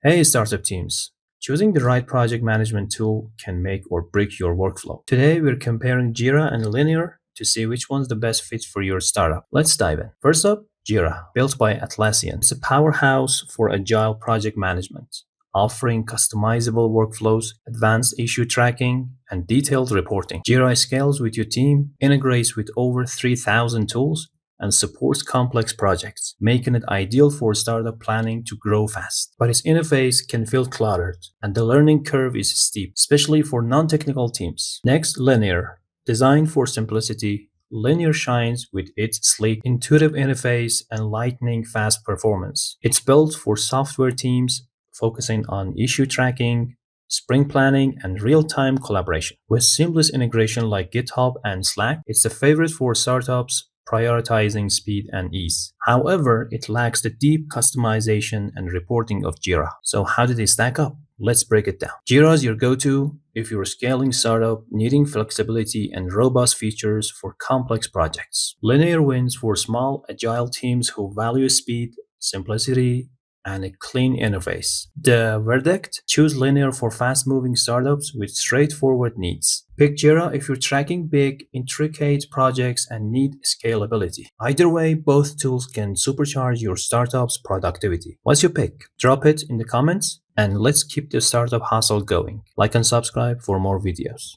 Hey, startup teams. Choosing the right project management tool can make or break your workflow. Today, we're comparing Jira and Linear to see which one's the best fit for your startup. Let's dive in. First up, Jira, built by Atlassian. It's a powerhouse for agile project management, offering customizable workflows, advanced issue tracking, and detailed reporting. Jira scales with your team, integrates with over 3,000 tools, and supports complex projects, making it ideal for startup planning to grow fast. But its interface can feel cluttered, and the learning curve is steep, especially for non-technical teams. Next, Linear. Designed for simplicity, Linear shines with its sleek, intuitive interface and lightning fast performance. It's built for software teams focusing on issue tracking, sprint planning, and real-time collaboration. With seamless integration like GitHub and Slack, it's a favorite for startups prioritizing speed and ease. However, it lacks the deep customization and reporting of Jira. So how do they stack up? Let's break it down. Jira is your go-to if you're a scaling startup needing flexibility and robust features for complex projects. Linear wins for small, agile teams who value speed, simplicity, and a clean interface. The verdict? Choose Linear for fast-moving startups with straightforward needs. Pick Jira if you're tracking big, intricate projects and need scalability. Either way, both tools can supercharge your startup's productivity. What's your pick? Drop it in the comments, and let's keep the startup hustle going. Like and subscribe for more videos.